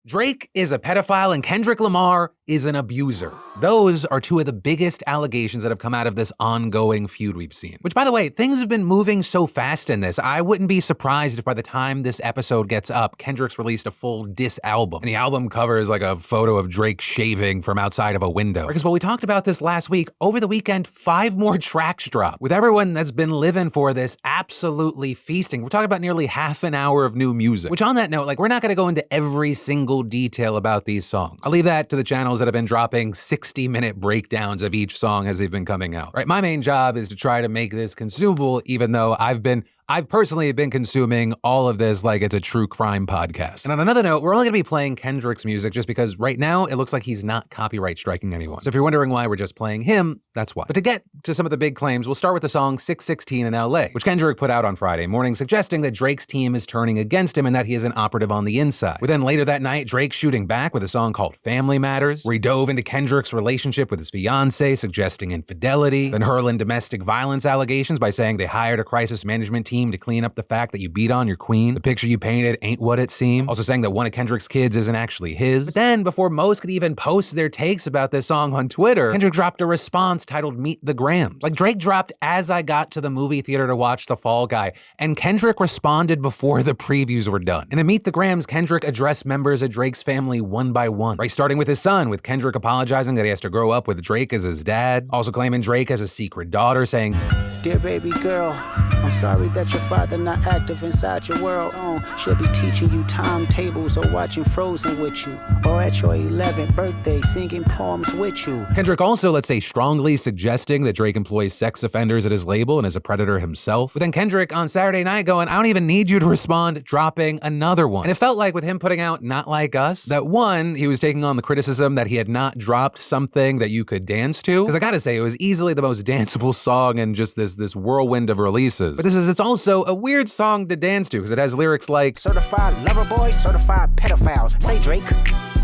Drake is a pedophile and Kendrick Lamar is an abuser. Those are two of the biggest allegations that have come out of this ongoing feud we've seen. Which, by the way, things have been moving so fast in this, I wouldn't be surprised if by the time this episode gets up, Kendrick's released a full diss album. And the album cover is like a photo of Drake shaving from outside of a window. Because while we talked about this last week, over the weekend, 5 more tracks dropped. With everyone that's been living for this absolutely feasting. We're talking about nearly half an hour of new music. Which on that note, we're not gonna go into every single detail about these songs. I'll leave that to the channels that have been dropping 60-minute breakdowns of each song as they've been coming out. Right, my main job is to try to make this consumable, even though I've personally been consuming all of this like it's a true crime podcast. And on another note, we're only gonna be playing Kendrick's music just because right now it looks like he's not copyright striking anyone. So if you're wondering why we're just playing him, that's why. But to get to some of the big claims, we'll start with the song 616 in LA, which Kendrick put out on Friday morning, suggesting that Drake's team is turning against him and that he is an operative on the inside. With then later that night, Drake shooting back with a song called Family Matters, where he dove into Kendrick's relationship with his fiance, suggesting infidelity, then hurling domestic violence allegations by saying they hired a crisis management team to clean up the fact that you beat on your queen. The picture you painted ain't what it seemed. Also saying that one of Kendrick's kids isn't actually his. But then, before most could even post their takes about this song on Twitter, Kendrick dropped a response titled Meet the Grams. Drake dropped as I got to the movie theater to watch The Fall Guy, and Kendrick responded before the previews were done. And in Meet the Grams, Kendrick addressed members of Drake's family one by one, right? Starting with his son, with Kendrick apologizing that he has to grow up with Drake as his dad, also claiming Drake as a secret daughter, saying, "Dear baby girl, I'm sorry that your father not active inside your world. She'll be teaching you timetables or watching Frozen with you, or at your 11th birthday singing poems with you." Kendrick also, let's say, strongly suggesting that Drake employs sex offenders at his label and is a predator himself. But then Kendrick on Saturday night going, "I don't even need you to respond," dropping another one. And it felt like with him putting out Not Like Us, that one, he was taking on the criticism that he had not dropped something that you could dance to. Because I gotta say, it was easily the most danceable song in just this whirlwind of releases. But it's also a weird song to dance to because it has lyrics like, "Certified lover boy, certified pedophiles. Say Drake,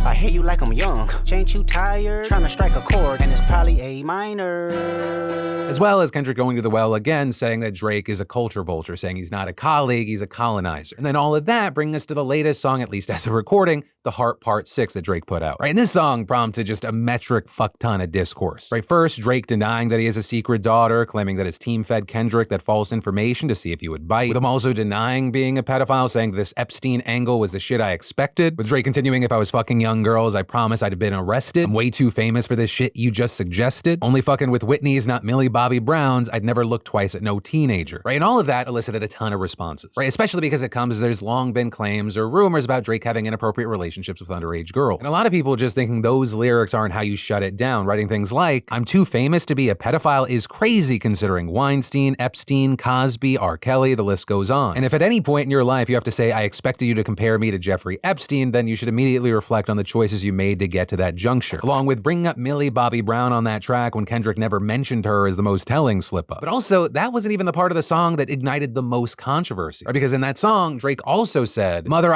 I hear you like I'm young. Ain't you tired? Trying to strike a chord, and it's probably A minor." As well as Kendrick going to the well again, saying that Drake is a culture vulture, saying he's not a colleague, he's a colonizer. And then all of that bringing us to the latest song, at least as a recording, The Heart Part 6 that Drake put out. Right, and this song prompted just a metric fuck ton of discourse. Right, first, Drake denying that he has a secret daughter, claiming that his team fed Kendrick that false information to see if he would bite. With him also denying being a pedophile, saying this Epstein angle was the shit I expected. With Drake continuing, "If I was fucking young girls, I promise I'd have been arrested. I'm way too famous for this shit you just suggested. Only fucking with Whitney's, not Millie Bobby Brown's. I'd never look twice at no teenager." Right, and all of that elicited a ton of responses. Right, especially because it comes as there's long been claims or rumors about Drake having inappropriate relationships with underage girls. And a lot of people just thinking those lyrics aren't how you shut it down, writing things like, "I'm too famous to be a pedophile is crazy considering Weinstein, Epstein, Cosby, R. Kelly, the list goes on. And if at any point in your life you have to say, I expected you to compare me to Jeffrey Epstein, then you should immediately reflect on the choices you made to get to that juncture." Along with bringing up Millie Bobby Brown on that track when Kendrick never mentioned her as the most telling slip-up. But also, that wasn't even the part of the song that ignited the most controversy. Right? Because in that song, Drake also said, "Mother,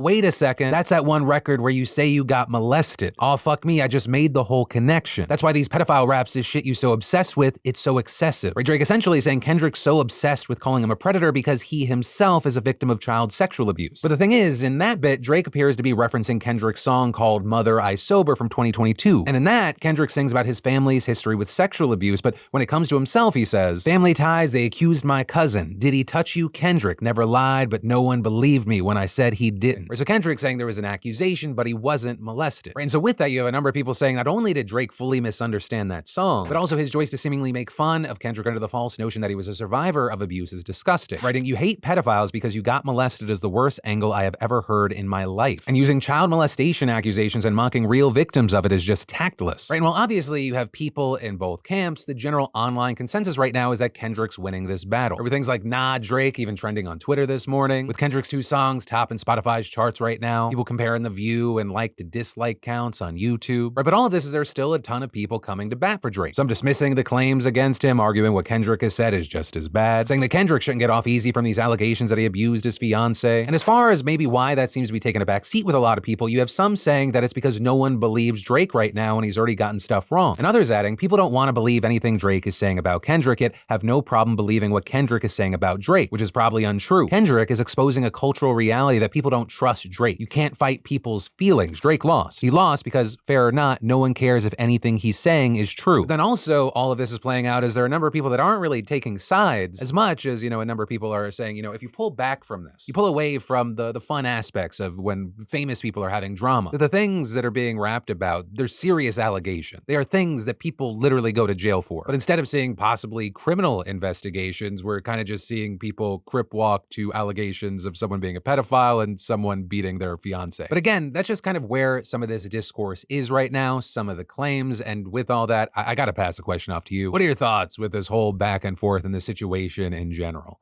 wait a second, that's that one record where you say you got molested. Aw, fuck me, I just made the whole connection. That's why these pedophile raps is shit you so obsessed with, it's so excessive." Right? Drake essentially saying Kendrick's so obsessed with calling him a predator because he himself is a victim of child sexual abuse. But the thing is, in that bit, Drake appears to be referencing Kendrick's song called Mother, I Sober from 2022. And in that, Kendrick sings about his family's history with sexual abuse, but when it comes to himself, he says, "Family ties, they accused my cousin. Did he touch you, Kendrick? Never lied, but no one believed me when I said he didn't." Right, so Kendrick saying there was an accusation, but he wasn't molested. Right, and so with that, you have a number of people saying not only did Drake fully misunderstand that song, but also his choice to seemingly make fun of Kendrick under the false notion that he was a survivor of abuse is disgusting. Writing, "You hate pedophiles because you got molested is the worst angle I have ever heard in my life. And using child molestation accusations and mocking real victims of it is just tactless." Right, and while obviously you have people in both camps, the general online consensus right now is that Kendrick's winning this battle. With things like Nah Drake even trending on Twitter this morning, with Kendrick's 2 songs topping Spotify's charts right now, people comparing the view and like to dislike counts on YouTube. Right, but all of this is there's still a ton of people coming to bat for Drake. Some dismissing the claims against him, arguing what Kendrick has said is just as bad, saying that Kendrick shouldn't get off easy from these allegations that he abused his fiance. And as far as maybe why that seems to be taking a back seat with a lot of people, you have some saying that it's because no one believes Drake right now and he's already gotten stuff wrong. And others adding, people don't want to believe anything Drake is saying about Kendrick, yet have no problem believing what Kendrick is saying about Drake, which is probably untrue. Kendrick is exposing a cultural reality that people don't trust Drake. You can't fight people's feelings. Drake lost. He lost because, fair or not, no one cares if anything he's saying is true. But then also, all of this is playing out as there are a number of people that aren't really taking sides as much as, a number of people are saying, if you pull back from this, you pull away from the fun aspects of when famous people are having drama. The things that are being rapped about, they're serious allegations. They are things that people literally go to jail for. But instead of seeing possibly criminal investigations, we're kind of just seeing people crip walk to allegations of someone being a pedophile and someone beating their fiance. But again, that's just kind of where some of this discourse is right now, some of the claims, and with all that, I gotta pass the question off to you. What are your thoughts with this whole back and forth in the situation in general?